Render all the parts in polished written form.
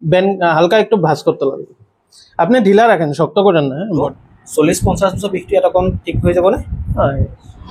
Ben হালকা একটু ভাঁজ কৰতে লাগবে। আপনি ঢিলা ৰাখেন, শক্ত কৰেন না। 40-50 বছৰ বিষটো এটা কম ঠিক হৈ যাব নে? হয়।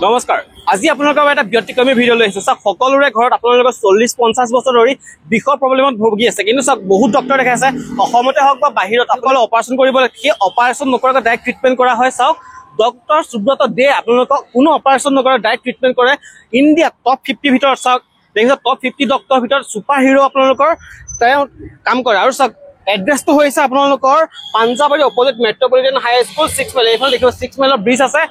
নমস্কাৰ, আজি আপোনালোকৰ এটা ব্যতিক্ৰমী ভিডিঅ' লৈ আহিছোঁ। চাওক, সকলোৰে ঘৰত আপোনালোকৰ 40-50 বছৰ ধৰি বিষৰ প্ৰব্লেমত ভুগি আছে, কিন্তু চাওক বহুত ডক্টৰ দেখাই আছে, অসমতে হওক বা বাহিৰত। আপোনালোকে অপাৰেশ্যন কৰিব লাগে, সেই অপাৰেশ্যন নকৰাকৈ ডাইৰেক্ট ট্ৰিটমেণ্ট কৰা হয়। চাওক, ডক্টৰ সুব্ৰত দে আপোনালোকক কোনো অপাৰেশ্যন নকৰে, ডাইৰেক্ট ট্ৰিটমেণ্ট কৰে। ইণ্ডিয়াত টপ 50 ভিতৰত চাওক, দেখিছে টপ 50 ডক্টৰৰ ভিতৰত ছুপাৰ হিৰো আপোনালোকৰ তেওঁ কাম কৰে। আৰু চাওক, এড্ৰেছটো হৈছে আপোনালোকৰ পাঞ্জাবাৰী অপজিট মেট্ৰপলিটান হাই স্কুল 6 মাইল। এইফালে দেখিব 6 মাইলৰ ব্ৰিজ আছে,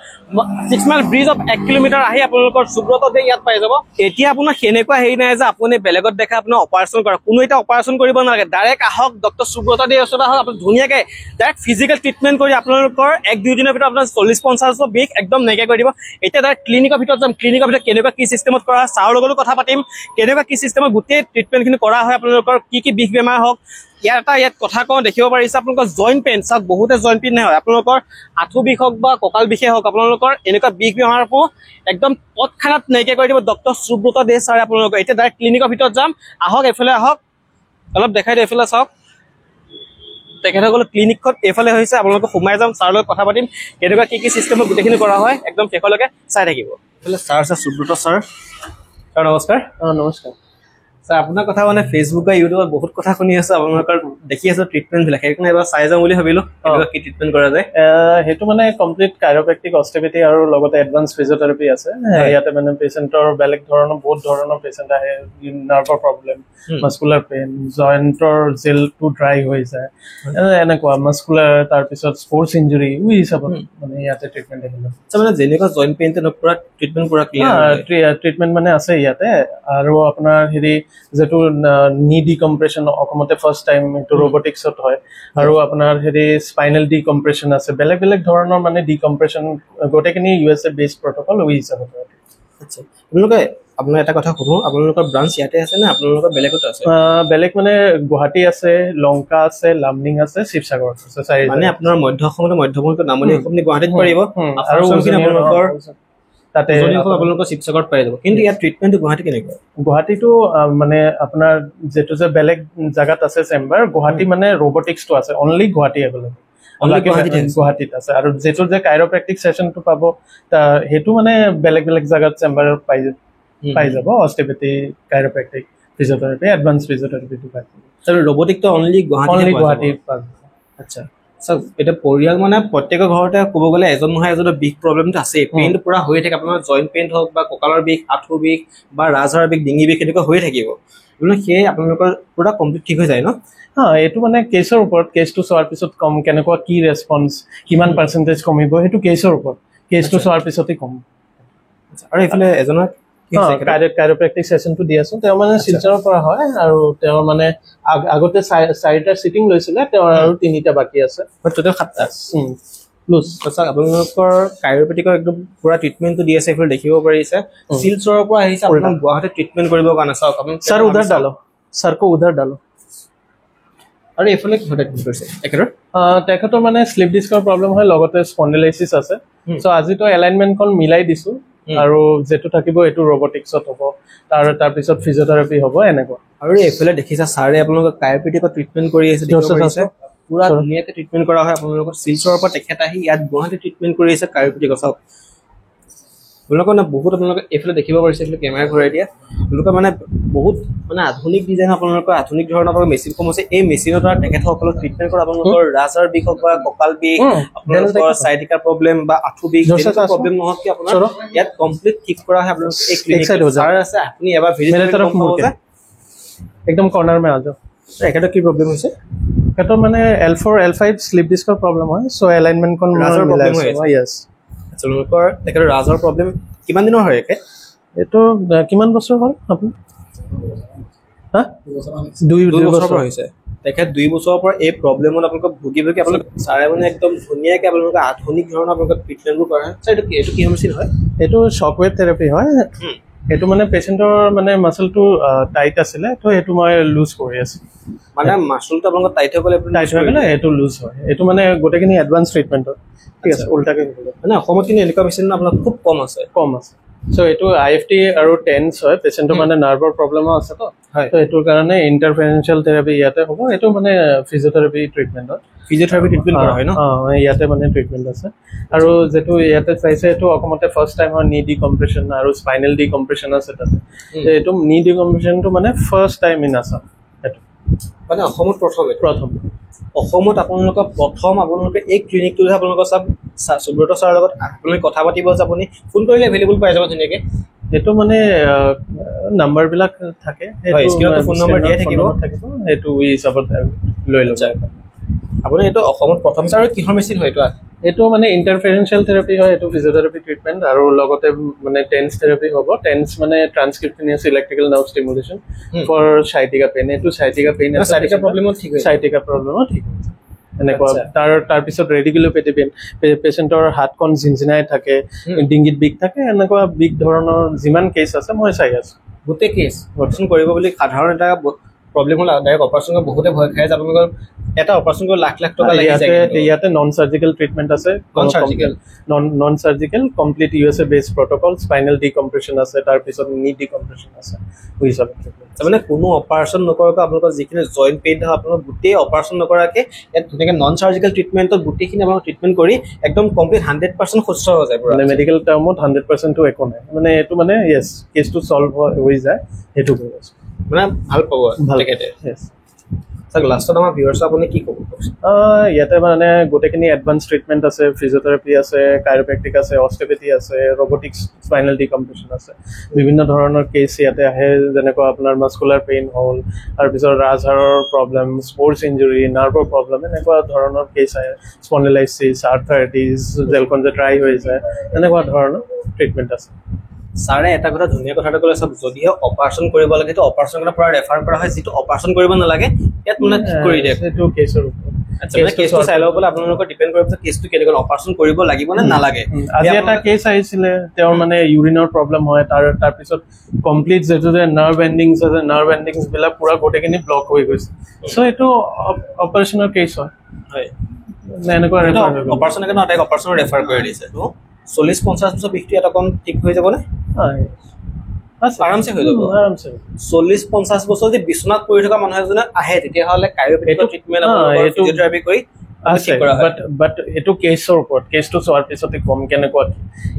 6 মাইল ব্ৰিজত 1 কিলোমিটাৰ আহি আপোনালোকৰ সুব্ৰত দে ইয়াত পাই যাব। এতিয়া আপোনাৰ সেনেকুৱা হেৰি নাই যে আপুনি বেলেগত দেখা আপোনাৰ অপাৰেশ্যন কৰা, কোনো এটা অপাৰেশ্যন কৰিব নালাগে। ডাইৰেক্ট আহক ডক্টৰ সুব্ৰত দে ওচৰত আহক, আপুনি ধুনীয়াকৈ ডাইৰেক্ট ফিজিকেল ট্ৰিটমেণ্ট কৰি আপোনালোকৰ 1-2 দিনৰ ভিতৰত আপোনাৰ 40-50 বিষ একদম নাইকিয়া কৰি দিব। এতিয়া ডাইৰেক্ট ক্লিনিকৰ ভিতৰত যাম, ক্লিনিকৰ ভিতৰত কেনেকুৱা কি চিষ্টেমত কৰা হয়, ছাৰৰ লগতো কথা পাতিম, কেনেকুৱা কি চিষ্টেমত গোটেই ট্ৰিটমেণ্টখিনি কৰা হয়, আপোনালোকৰ কি বিষ বেমাৰ হওক। ইয়াত কথা কওঁ, দেখিব পাৰিছে আপোনালোকৰ জইণ্ট পেইন। চাওক, বহুতে জইণ্ট পেইন হয়, আপোনালোকৰ আঁঠু বিষ হওক বা কঁকাল বিষে হওক, আপোনালোকৰ এনেকুৱা বিষ বেমাৰবোৰ একদম তৎক্ষণাত নাইকিয়া কৰি দিব ডক্টৰ সুব্ৰত দে ছাৰে আপোনালোকৰ। এতিয়া ডাইৰেক্ট ক্লিনিকৰ ভিতৰত যাম, আহক এইফালে আহক, অলপ দেখাই দিওঁ। এইফালে চাওক, তেখেতসকলৰ ক্লিনিকখন এইফালে হৈছে, আপোনালোকে সোমাই যাম, ছাৰৰ লগত কথা পাতিম, কেনেকুৱা কি চিষ্টেমত গোটেইখিনি কৰা হয়, একদম শেষলৈকে চাই থাকিব। এইফালে ছাৰ আছে, সুব্ৰত ছাৰ। ছাৰ নমস্কাৰ। নমস্কাৰ ছাৰ, আপোনাৰ কথা মানে ফেচবুক বা ইউটিউবত বহুত কথা শুনি আছো, আপোনালোকৰ দেখি আছো ট্ৰিটমেণ্টবিলাক, সেইকাৰণে এবাৰ চাই যাম বুলি ভাবিলো কি ট্ৰিটমেণ্ট কৰা যায়। সেইটো মানে কমপ্লিট কাইৰোপ্ৰেক্টিক, অষ্টিওপেথি আৰু লগতে এডভান্স ফিজিঅ'থেৰাপি আছে। ইয়াতে মানে পেচেণ্টৰ বেলেগ ধৰণৰ বহুত ধৰণৰ পেচেণ্ট আহে, নাৰ্ভৰ প্ৰব্লেম, মাস্কুলাৰ পেইন, জইণ্টৰ জেলটো ড্ৰাই হৈ যায়, এনেকুৱা মাস্কুলাৰ, তাৰপিছত স্পৰ্টছ ইঞ্জুৰি, এই হিচাপত মানে ইয়াতে ট্ৰিটমেণ্ট আহিলে। মানে যেনেকুৱা জইণ্ট পেইন তেনেকুৱা ট্ৰিটমেণ্ট পুৰা ট্ৰিটমেণ্ট মানে আছে ইয়াতে। আৰু আপোনাৰ হেৰি যিটো নি ডিকম্প্ৰেছন অসমতে ফাৰ্ষ্ট টাইম এইটো ৰবটিক্সত হয়। আৰু আপোনাৰ হেৰি স্পাইনেল ডিকম্প্ৰেছন আছে, বেলেগ বেলেগ ধৰণৰ মানে ডিকম্প্ৰেছন, গোটেইখিনি USA বেছড প্ৰট'কল ওই হিচাপত হয়। আচ্ছা, আপোনালোকে আপোনাৰ এটা কথা সুধো, আপোনালোকৰ ব্ৰাঞ্চ ইয়াতে আছে নে আপোনালোকৰ বেলেগত আছে? বেলেগ মানে গুৱাহাটী আছে, লংকা আছে, লামডিং আছে, শিৱসাগৰ আছে। মানে আপোনাৰ মধ্য অসমতে মধ্যভূমিত নামনি আপুনি গুৱাহাটীত পাৰিব, আৰু আপোনালোকৰ তাতে আপোনালোকৰ শিৱসাগৰত পাই যাব। কিন্তু ইয়াত ট্ৰিটমেণ্টটো গুৱাহাটী কেনেকুৱা? গুৱাহাটীটো মানে আপোনাৰ যিটো যে বেলেগ জেগাত আছে চেম্বাৰ, গুৱাহাটী মানে ৰবটিক্সটো আছে, অনলি গুৱাহাটী এভেইলেবল, গুৱাহাটীত আছে। আৰু যিটো যে কাইৰোপ্ৰেক্টিক ছেশ্যনটো পাব, সেইটো মানে বেলেগ বেলেগ জেগাত চেম্বাৰত পাই যাব। অষ্টিওপেথি, কাইৰোপ্ৰেক্টিক, ফিজিঅ'থেৰাপি, এডভান্স ফিজিঅ'থেৰাপিটো পাই যাব। আৰু ৰবটিকটো অনলি গুৱাহাটীত পাব। আচ্ছা, চাওক, এতিয়া পৰিয়াল মানে প্ৰত্যেকৰ ঘৰতে ক'ব গ'লে এজন নহয় এজনৰ বিষ প্ৰব্লেমটো আছে, পেইনটো পুৰা হৈ থাকে। আপোনাৰ জইণ্ট পেইন হওক বা কঁকালৰ বিষ, আঁঠু বিষ বা ৰাজহাড়ৰ বিষ, ডিঙি বিষ, এনেকুৱা হৈ থাকিব, সেয়ে আপোনালোকৰ পুৰা কমপ্লিট ঠিক হৈ যায় ন? এইটো মানে কেছৰ ওপৰত, কেছটো চোৱাৰ পিছত কম, কেনেকুৱা কি ৰেছপন্স, কিমান পাৰ্চেণ্টেজ কমিব, সেইটো কেছৰ ওপৰত, কেছটো চোৱাৰ পিছতে কম। আৰু এইফালে এজনৰ কাইৰোপ্ৰেক্টিক ছেশ্যনটো দি আছো, তেওঁ মানে শিলচৰৰ পৰা হয়, আৰু তেওঁ মানে আগতে 4টা চিটিং লৈছিলে, তেওঁৰ আৰু 3টা বাকী আছে, টোটেল 7টা আপোনালোকৰ কাইৰোপ্ৰেক্টিকৰ একদম পুৰা ট্ৰিটমেণ্টটো দি আছে। এইফালে দেখিব পাৰিছে শিলচৰৰ পৰা আহিছে আপোনাক গুৱাহাটীত ট্ৰিটমেণ্ট কৰিবৰ কাৰণে। চাওক, ছাৰ উধাৰ ডালো, ছাৰকো উধাৰ ডালো। আৰু এইফালে কি ট্ৰিটমেণ্ট কৰিছে তেখেতৰ মানে শ্লিপ ডিস্কৰ প্ৰব্লেম হয়, লগতে স্পণ্ডিলাইচিছ আছে। চ' আজিতো এলাইনমেণ্টখন মিলাই দিছো, আৰু যিটো থাকিব এইটো ৰবটিক্সত হ'ব, তাৰপিছত ফিজিঅ'থেৰাপি হ'ব, এনেকুৱা। আৰু এইফালে দেখিছা ছাৰে আপোনালোকক কাইৰোপ্ৰেক্টিকৰ ট্ৰিটমেণ্ট কৰি আছে, পুৰা ধুনীয়াকৈ ট্ৰিটমেণ্ট কৰা হয়। আপোনালোকৰ শিলচৰৰ পৰা তেখেত আহি ইয়াত গুৱাহাটীত ট্ৰিটমেণ্ট কৰি আছে কাইৰোপ্ৰেক্টিকৰ। চাওক, আপোনালোকৰ মানে বহুত, আপোনালোকে এইফালে দেখিব পাৰিছে, এইফালে কেমেৰা ঘূৰাই দিয়া, আপোনালোকৰ মানে বহুত মানে আধুনিক ডিজাইন, আপোনালোকৰ আধুনিক ধৰণৰ মেচিনসমূহ আছে। এই মেচিনৰ দ্বাৰা তেখেতসকলক ট্ৰিটমেণ্ট কৰা, আপোনালোকৰ ৰাজহাড়ৰ বিষ হওক বা কঁকাল বিষ, আপোনালোকৰ চাইটিকা প্ৰব্লেম বা আঁঠু বিষ, প্ৰব্লেম নহওক কি আপোনাৰ ইয়াত কমপ্লিট ঠিক কৰা হয়। আপোনালোকৰ এই ক্লিনিকত ছাৰ আছে, আপুনি এবাৰ ভিজিট একদম কৰ্নাৰ মে আ যাও। এখেতৰ কি প্ৰব্লেম হৈছে? এখেতৰ মানে L4 L5 শ্লিপ ডিস্কৰ প্ৰব্লেম হয়, চ' এলাইনমেণ্টখন প্ৰব্লেম হৈ আছে। য়েছ, আপোনালোকৰ তেখেতৰ ৰাজহাড়ৰ প্ৰব্লেম কিমান দিনৰ হয়? এইটো কিমান বছৰ হ'ল আপুনি? 2 বছৰ হৈছে। তেখেত 2 বছৰৰ পৰা এই প্ৰব্লেমত আপোনালোকক ভুগি আপোনালোক ছাৰে মানে একদম ধুনীয়াকৈ আপোনালোকৰ আধুনিক ধৰণৰ আপোনালোকক ট্ৰিটমেণ্টবোৰ কৰা হয়। ছাৰ, এইটো কি মেচিন হয়? এইটো শ্বকৱেভ থেৰাপি হয়। এইটো মানে পেচেণ্টৰ মানে মাচলটো টাইট আছিলে, তো এইটো মই লুজ কৰি আছোঁ। মানে মাচলটো আপোনালোকৰ টাইট হৈ গ'লে এইটো লুজ হয়। এইটো মানে গোটেইখিনি এডভান্স ট্ৰিটমেণ্ট হয়। ঠিক আছে, উল্টাকৈ মানে অসমত কিন্তু এনেকুৱা মেচিন আপোনাৰ খুব কম আছে। চ' এইটো IFT আৰু টেন্স হয়, পেচেণ্টৰ মানে নাৰ্ভৰ প্ৰব্লেমো আছে তো, তো এইটোৰ কাৰণে ইণ্টাৰফেৰেঞ্চিয়েল থেৰাপি ইয়াতে হ'ব এইটো মানে ফিজিঅ'থেৰাপি ট্ৰিটমেণ্টত ফিজিঅ'থেৰাপি ট্ৰিটমেণ্ট কৰা হয় ন ইয়াতে মানে ট্ৰিটমেণ্ট আছে আৰু যেটো ইয়াতে চাইছে এইটো অসমতে ফাৰ্ষ্ট টাইম হয় নি ডিকম্প্ৰেছন আৰু স্পাইনেল ডিকম্প্ৰেছন আছে তাতে এইটো নি ডিকম্প্ৰেছনটো মানে ফাৰ্ষ্ট টাইম ইন আছাম এইটো মানে অসমত প্ৰথম অসমত আপোনালোকৰ আপোনালোকে এই ক্লিনিকটো আপোনালোকৰ সুব্ৰত ছাৰৰ লগত আপোনালোকে কথা পাতিব যে আপুনি ফোন কৰিলে এভেইলেবল পাই যাব ধুনীয়াকৈ এইটো মানে নাম্বাৰবিলাক থাকে স্ক্ৰীণত ফোন নম্বৰ দিয়া থাকিব সেইটো হিচাপত লৈ ল'ব আপুনি এইটো অসমত প্ৰথম আৰু কিহৰ মেচিন হয় এইটো মানে ইণ্টাৰফেৰেঞ্চিয়েল থেৰাপি হয় এইটো ফিজিঅ'থেৰাপি ট্ৰিটমেণ্ট আৰু লগতে মানে টেন্স থেৰাপি হ'ব টেন্স মানে transcutaneous electrical nerve stimulation for sciatica pain এইটো সাইটিকা পেইন সাইটিকা প্ৰব্লেমত ঠিক হৈছে এনেকুৱা তাৰপিছত ৰেডিকুলোপেটিক পেইন পেচেণ্টৰ হাতখন ঝিনঝিনাই থাকে ডিঙিত বিষ থাকে এনেকুৱা বিষ ধৰণৰ যিমান কেছ আছে মই চাই আছো গোটেই কেছ অপাৰেশ্যন কৰিব বুলি সাধাৰণ এটা প্ৰব্লেম হ'ল ডাইৰেক্ট অপাৰেশ্যন বহুতে ভয় খাই আপোনালোকৰ এটা অপাৰেশ্যন কৰি লাখ টকা লাগি যায় ইয়াতে নন সাৰ্জিকেল ট্ৰিটমেণ্ট আছে non surgical complete USA based protocol spinal decompression আছে তাৰপিছত নি ডিকম্প্ৰেছন আছে বুজিছানে মানে কোনো অপাৰেশ্যন নকৰাকৈ আপোনালোকৰ যিখিনি জইণ্ট পেইন হয় আপোনালোক গোটেই অপাৰেশ্যন নকৰাকৈ ইয়াত ধুনীয়াকৈ নন সাৰ্জিকেল ট্ৰিটমেণ্টত গোটেইখিনি আপোনালোক ট্ৰিটমেণ্ট কৰি একদম কমপ্লিট 100% সুস্থ হৈ যায় মানে মেডিকেল টাৰ্মত 100%টো একো নাই মানে এইটো মানে য়েছ কেছটো চল্ভ হৈ যায় সেইটো কৰি আছো মানে ভাল পাব তেখেতে লাষ্টত আমাৰ ভিউৱাৰ্ছ আপুনি কি ক'ব ইয়াতে মানে গোটেইখিনি এডভান্স ট্ৰিটমেণ্ট আছে ফিজিঅ'থেৰাপি আছে কাইৰোপ্ৰেক্টিক আছে অষ্টিঅ'পেথি আছে ৰবটিক্স স্পাইনেল ডিকম্প্ৰেছন আছে বিভিন্ন ধৰণৰ কেছ ইয়াতে আহে যেনেকুৱা আপোনাৰ মাস্কুলাৰ পেইন হ'ল তাৰপিছত ৰাজহাড়ৰ প্ৰব্লেম স্পৰ্টছ ইঞ্জুৰি নাৰ্ভৰ প্ৰব্লেম এনেকুৱা ধৰণৰ কেছ আহে স্পণ্ডিলাইচিছ আৰ্থৰাইটিছ জেলখন যে ড্ৰাই হৈ যায় এনেকুৱা ধৰণৰ ট্ৰিটমেণ্ট আছে ছাৰে এটা কথা ধুনীয়া কথাটো ক'লে চব যদিহে অপাৰেশ্যন কৰিব লাগে সেইটো অপাৰেশ্যন কাৰণে পৰা ৰেফাৰ কৰা হয় যিটো অপাৰেশ্যন কৰিব নালাগে ইয়াত মানে ঠিক কৰি দিয়ে সেইটো কেছৰ কেছটো চাই ল'ব আপোনালোকৰ ডিপেণ্ড কৰিব কেছটো কেনেকুৱা অপাৰেশ্যন কৰিব লাগিব নে নালাগে আজি এটা কেছ আহিছিলে তেওঁৰ মানে ইউৰিনৰ প্ৰব্লেম হয় তাৰপিছত কমপ্লিট যিটো যে নাৰ্ভ এণ্ডিংছ আছে নাৰ্ভ এণ্ডিংছবিলাক পুৰা গোটেইখিনি ব্লক হৈ গৈছে চ' এইটো অপাৰেশ্যনৰ কেছ হয় এনেকুৱা অপাৰেশ্যন কাৰণে এটা অপাৰেশ্যনৰ ৰেফাৰ কৰি দিছে 40-50 বছৰ বিষটো এটা কম ঠিক হৈ যাবনে আৰামছে হৈ যাব 40-50 বছৰ যদি বিচনাত পৰি থকা মানুহ এজনে আহে তেতিয়াহ'লে কাইৰোপ্ৰেক্টিক ট্ৰিটমেণ্ট ফিজিঅ'থেৰাপি কৰি বাট এইটো কেছৰ ওপৰত কেছটো চোৱাৰ পিছতে কম কেনেকুৱা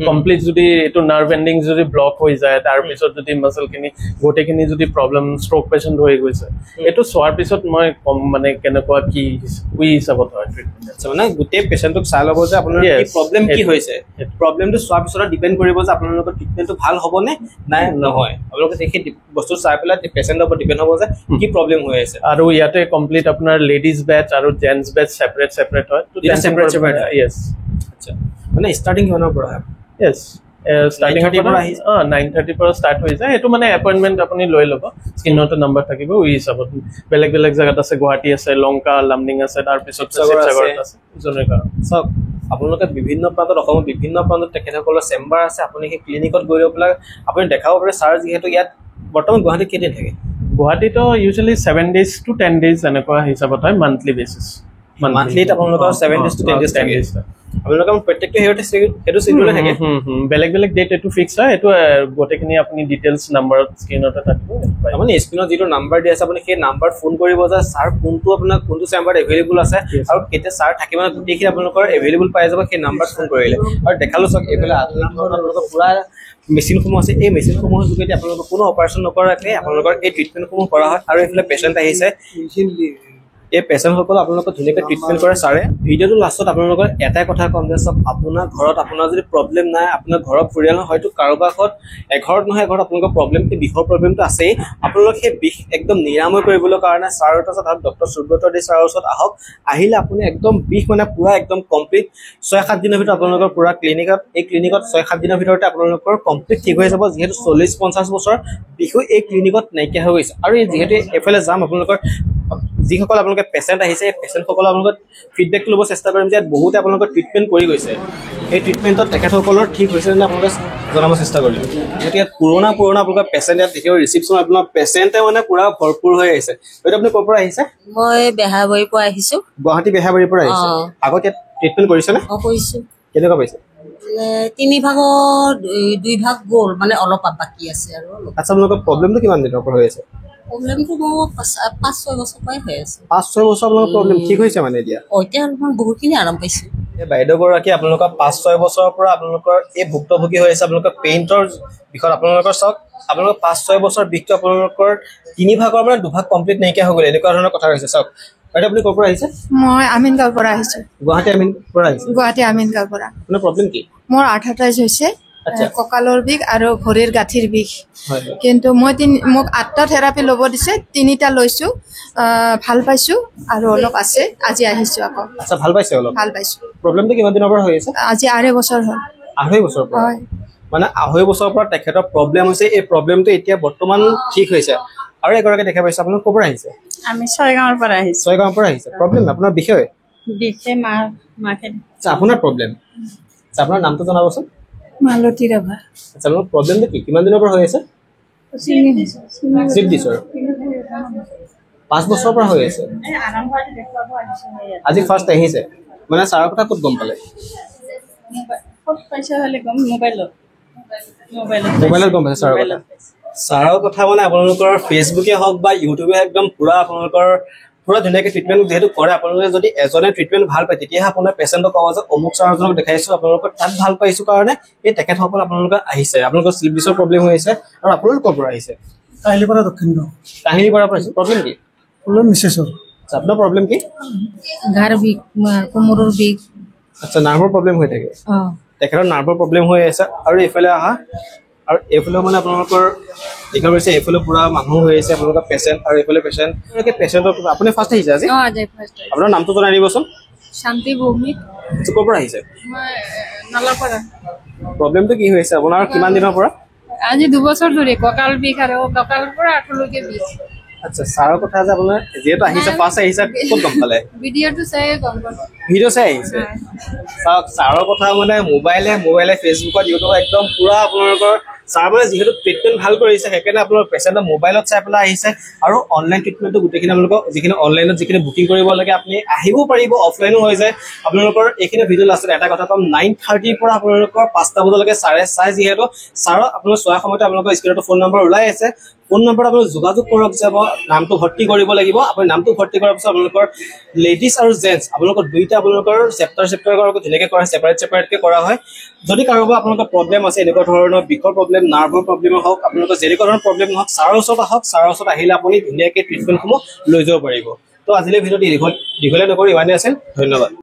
কমপ্লিট যদি এইটো নাৰ্ভ এণ্ডিং যদি ব্লক হৈ যায় তাৰপিছত যদি মাচলখিনি গোটেইখিনি যদি প্ৰব্লেম ষ্ট্ৰক পেচেণ্ট হৈ গৈছে এইটো চোৱাৰ পিছত মই কম মানে কেনেকুৱা কি হিচাপত হয় ট্ৰিটমেণ্ট মানে গোটেই পেচেণ্টক চাই ল'ব যে আপোনাৰ কি প্ৰব্লেম কি হৈছে প্ৰব্লেমটো চোৱাৰ পিছত ডিপেণ্ড কৰিব যে আপোনালোকৰ ট্ৰিটমেণ্টটো ভাল হ'বনে নাই নহয় আপোনালোকে সেই বস্তু চাই পেলাই পেচেণ্টৰ ওপৰত ডিপেণ্ড হ'ব যে কি প্ৰব্লেম হৈ আছে আৰু ইয়াতে কমপ্লিট আপোনাৰ লেডিজ বেচ আৰু জেন্টছ বেচ সেপাৰেট হয় সেপাৰেট ইয়েছ আচ্ছা মানে ষ্টাৰ্টিং কিমানৰ পৰা হয় ইয়েছ ষ্টাৰ্টিং 9:30 পৰা ষ্টাৰ্ট হৈ যায় এইটো মানে এপইণ্টমেণ্ট আপুনি লৈ ল'ব স্ক্ৰীণতে নাম্বাৰ থাকিব এই হিচাপত বেলেগ বেলেগ জেগাত আছে গুৱাহাটী আছে লংকা লামডিং আছে তাৰপিছত শিৱসাগৰত আছে ইজনৰ কাৰণ চাওক আপোনালোকে বিভিন্ন প্ৰান্তত অসমৰ বিভিন্ন প্ৰান্তত তেখেতসকলৰ চেম্বাৰ আছে আপুনি সেই ক্লিনিকত গৈ পেলাই আপুনি দেখাব পাৰে ছাৰ যিহেতু ইয়াত বৰ্তমান গুৱাহাটীত কেইদিন থাকে গুৱাহাটীতো ইউজুৱেলি 7 days to 10 days এনেকুৱা হিচাপত হয় মান্থলি বেচিছ মান্থলিত আপোনালোকৰ 7 days to 10 days থাকে আপোনালোকৰ প্ৰত্যেকটো সেইটো চিডিউলে থাকে বেলেগ বেলেগ ডেট এইটো ফিক্স হয় এইটো গোটেইখিনি আপুনি ডিটেইলছ নাম্বাৰত স্ক্ৰীণতে থাকিব আপুনি স্ক্ৰীণত যিটো নাম্বাৰ দি আছে আপুনি সেই নাম্বাৰত ফোন কৰিব যে ছাৰ কোনটো আপোনাৰ কোনটো চেম্বাৰত এভেইলেবল আছে আৰু কেতিয়া ছাৰ থাকিব মানে গোটেইখিনি আপোনালোকৰ এভেইলেবল পাই যাব সেই নাম্বাৰত ফোন কৰিলে আৰু দেখালো চাওক এইফালে আপোনালোকৰ পুৰা মেচিনসমূহ আছে এই মেচিনসমূহৰ যোগেদি আপোনালোকৰ কোনো অপাৰেশ্যন নকৰাকৈ আপোনালোকৰ এই ট্ৰিটমেণ্টসমূহ কৰা হয় আৰু এইফালে পেচেণ্ট আহিছে এই পেচেণ্টসকল আপোনালোকক ধুনীয়াকৈ ট্ৰিটমেণ্ট কৰে ছাৰে ভিডিঅ'টো লাষ্টত আপোনালোকৰ এটাই কথা ক'ম যে চব আপোনাৰ ঘৰত আপোনাৰ যদি প্ৰব্লেম নাই আপোনাৰ ঘৰৰ পৰিয়াল হয়তো কাৰোবাৰ ঘৰত এঘৰত নহয় এঘৰত আপোনালোকৰ প্ৰব্লেম এই বিষৰ প্ৰব্লেমটো আছেই আপোনালোক সেই বিষ একদম নিৰাময় কৰিবলৈ কাৰণে ছাৰৰ ওচৰত আৰু ডক্টৰ সুব্ৰত দে ছাৰৰ ওচৰত আহক আহিলে আপুনি একদম বিষ মানে পুৰা একদম কমপ্লিট 6-7 দিনৰ ভিতৰত আপোনালোকৰ পুৰা ক্লিনিকত 6-7 দিনৰ ভিতৰতে আপোনালোকৰ কমপ্লিট ঠিক হৈ যাব যিহেতু 40-50 বছৰ বিষু এই ক্লিনিকত নাইকিয়া হৈ গৈছে আৰু যিহেতু এইফালে যাম আপোনালোকৰ যিসকল আপোনালোকে পেচেণ্ট আহিছে এই পেচেণ্টসকলৰ আপোনালোকৰ ফিডবেকটো ল'ব চেষ্টা কৰিম যে ইয়াত বহুতে আপোনালোকৰ ট্ৰিটমেণ্ট কৰি গৈছে এই ট্ৰিটমেণ্টত তেখেতসকলৰ ঠিক হৈছে নে আপোনালোকে জনাব চেষ্টা কৰিম যিহেতু ইয়াত পুৰণা আপোনালোকৰ পেচেণ্ট ইয়াত দেখিব ৰিচিপশ্যন আপোনাৰ পেচেণ্টে মানে পুৰা ভৰপূৰ হৈ আহিছে হয়তো আপুনি ক'ৰ পৰা আহিছে মই বেহাবাৰীৰ পৰা আহিছোঁ গুৱাহাটী বেহাবাৰীৰ পৰা আহিছে আগত ইয়াত ট্ৰিটমেণ্ট কৰিছেনে কৰিছোঁ কেনেকুৱা পাইছে 3 ভাগৰ 2 ভাগ গ'ল মানে অলপ বাকী আছে আৰু আচ্ছা আপোনালোকৰ প্ৰব্লেমটো কিমান দিনৰ পৰা হৈ আছে প্ৰব্লেমটো মোৰ 5-6 বছৰ পৰাই হৈ আছে 5-6 বছৰ আপোনালোকৰ প্ৰব্লেম ঠিক হৈছে মানে এতিয়া এতিয়া অলপমান বহুতখিনি আৰাম পাইছোঁ এই বাইদেউগৰাকী আপোনালোকৰ 5-6 বছৰৰ পৰা আপোনালোকৰ এই ভুক্তভোগী হৈ আছে আপোনালোকৰ পেইণ্টৰ বিষয়ত আপোনালোকৰ চাওক আপোনালোকৰ 5-6 বছৰ বিষটো আপোনালোকৰ 3 ভাগৰ মানে 2 ভাগ কমপ্লিট নাইকিয়া হৈ গ'ল এনেকুৱা ধৰণৰ কথা হৈছে চাওক বাইদেউ আপুনি ক'ৰ পৰা আহিছে মই আমিনগাঁৱৰ পৰা আহিছোঁ গুৱাহাটী আমিন পৰা আহিছে গুৱাহাটী আমিনগাঁৱৰ পৰা আপোনাৰ প্ৰব্লেম কি মোৰ আৰ্থাৰাইটিছ হৈছে আচ্ছা। কঁকালৰ বিষ আৰু ভৰিৰ গাঁঠিৰ বিষ হয় কিন্তু মোক 8টা থেৰাপি ল'ব দিছে 3টা লৈছোঁ ভাল পাইছোঁ আৰু অলপ আছে আজি আহিছোঁ আকৌ আচ্ছা ভাল পাইছে অলপ ভাল পাইছোঁ প্ৰব্লেমটো কিমান দিনৰ পৰা হৈ আছে আজি 2.5 বছৰ হ'ল 2.5 বছৰৰ পৰা হয় মানে 2.5 বছৰৰ পৰা তেখেতৰ প্ৰব্লেম হৈছে এই প্ৰব্লেমটো এতিয়া বৰ্তমান ঠিক হৈছে আৰু এগৰাকী দেখা পাইছে আপোনালোক ক'ৰ পৰা আহিছে আমি ছয়গাঁৱৰ পৰা আহিছোঁ ছয়গাঁৱৰ পৰা আহিছে প্ৰব্লেম আপোনাৰ বিষয় বিষে মাকে আচ্ছা আপোনাৰ প্ৰব্লেম আচ্ছা আপোনাৰ নামটো জনাবচোন মালতী ৰাভা আচ্ছা আপোনাৰ প্ৰব্লেমটো কি কিমান দিনৰ পৰা হৈ আছে চিপ্টিছৰ 5 বছৰৰ পৰা হৈ আছে আজি ফাৰ্ষ্ট আহিছে মানে ছাৰৰ কথা ক'ত গম পালে মোবাইলত গম পাইছে ছাৰৰ কথা ছাৰৰ কথা মানে আপোনালোকৰ ফেচবুকে হওক বা ইউটিউবে একদম পুৰা আপোনালোকৰ পুৰা ধুনীয়াকৈ ট্ৰিটমেণ্ট যিহেতু কৰে আপোনালোকে যদি এজনে ট্ৰিটমেণ্ট ভাল পায় তেতিয়াহে আপোনাৰ পেচেণ্টক ক'ব যে অমুক ছাৰজনক দেখাইছোঁ আপোনালোকৰ তাত ভাল পাইছোঁ কাৰণে এই তেখেতসকল আপোনালোকে আহিছে আপোনালোকৰ শ্লিপ ডিছৰ প্ৰব্লেম হৈ আছে আৰু আপোনালোক ক'ৰ পৰা আহিছে কাহিলীপাৰা দক্ষিণ গাঁও কাহিলীপাৰাৰ পৰা আহিছে প্ৰব্লেম কি প্ৰব্লেম মিছেছৰ আচ্ছা আপোনাৰ প্ৰব্লেম কি গাৰ বিষ কোমোৰৰ বিষ আচ্ছা নাৰ্ভৰ প্ৰব্লেম হৈ থাকে তেখেতৰ নাৰ্ভৰ প্ৰব্লেম হৈ আছে আৰু এইফালে আহা আৰু এইফালেও মানে আপোনালোকৰ এইফালে হৈছে এইফালে পুৰা মানুহ হৈ আছে আপোনালোকৰ পেচেণ্ট আৰু এইফালে পেচেণ্ট পেচেণ্টৰ আপুনি ফাৰ্ষ্ট আহিছে আজি আজি ফাৰ্ষ্ট আপোনাৰ নামটো জনাই দিবচোন শান্তি ভৌমিক আচ্ছা, ক'ৰ পৰা আহিছে মই নলাপাৰা প্ৰব্লেমটো কি হৈ আছে আপোনাৰ কিমান দিনৰ পৰা আজি 2 বছৰ ধৰি কঁকাল বিষ আৰু কঁকালৰ পৰা আঁঠুলৈকে বিষ আচ্ছা ছাৰৰ কথা যে আপোনাৰ যিহেতু আহিছে ফাৰ্ষ্ট আহিছে ক'ত গম পালে ভিডিঅ'টো চাই গম পালোঁ ভিডিঅ' চাই আহিছে চাওক ছাৰৰ কথা মানে মোবাইলে ফেচবুকত ইউটিউবত একদম পুৰা আপোনালোকৰ ছাৰ মানে যিহেতু ট্ৰিটমেণ্ট ভাল কৰিছে সেইকাৰণে আপোনালোকৰ পেচেণ্টৰ মোবাইলত চাই পেলাই আহিছে আৰু অনলাইন ট্ৰিটমেণ্টটো গোটেইখিনি আপোনালোকক যিখিনি অনলাইনত যিখিনি বুকিং কৰিব লাগে আপুনি আহিবও পাৰিব অফলাইনো হৈ যায় আপোনালোকৰ এইখিনি ভিডিঅ' লাষ্টত এটা কথা ক'ম 9:30 পৰা আপোনালোকৰ 5টা বজালৈকে ছাৰে চাই যিহেতু ছাৰৰ আপোনালোক চোৱাৰ সময়তে আপোনালোকৰ স্ক্ৰীণত ফোন নম্বৰ ওলাই আছে ফোন নম্বৰত আপোনালোক যোগাযোগ কৰক যাব নামটো ভৰ্তি কৰিব লাগিব আপুনি নামটো ভৰ্তি কৰাৰ পিছত আপোনালোকৰ লেডিজ আৰু জেণ্টছ আপোনালোকৰ দুইটা আপোনালোকৰ চেপ্টাৰ ধুনীয়াকৈ কৰা ছেপাৰেটকৈ কৰা হয় যদি কাৰোবাৰ আপোনালোকৰ প্ৰব্লেম আছে এনেকুৱা ধৰণৰ বিষৰ প্ৰব্লেম নাৰ্ভৰ প্ৰব্লেম হওক আপোনালোকৰ যেনেকুৱা ধৰণৰ প্ৰব্লেম নহওক ছাৰৰ ওচৰত আহক ছাৰৰ ওচৰত আহিলে আপুনি ধুনীয়াকৈ ট্ৰিটমেণ্টসমূহ লৈ যাব পাৰিব তো আজিলৈ ভিডিঅ'টো দীঘলীয়া নকৰি ইমানেই আছিল ধন্যবাদ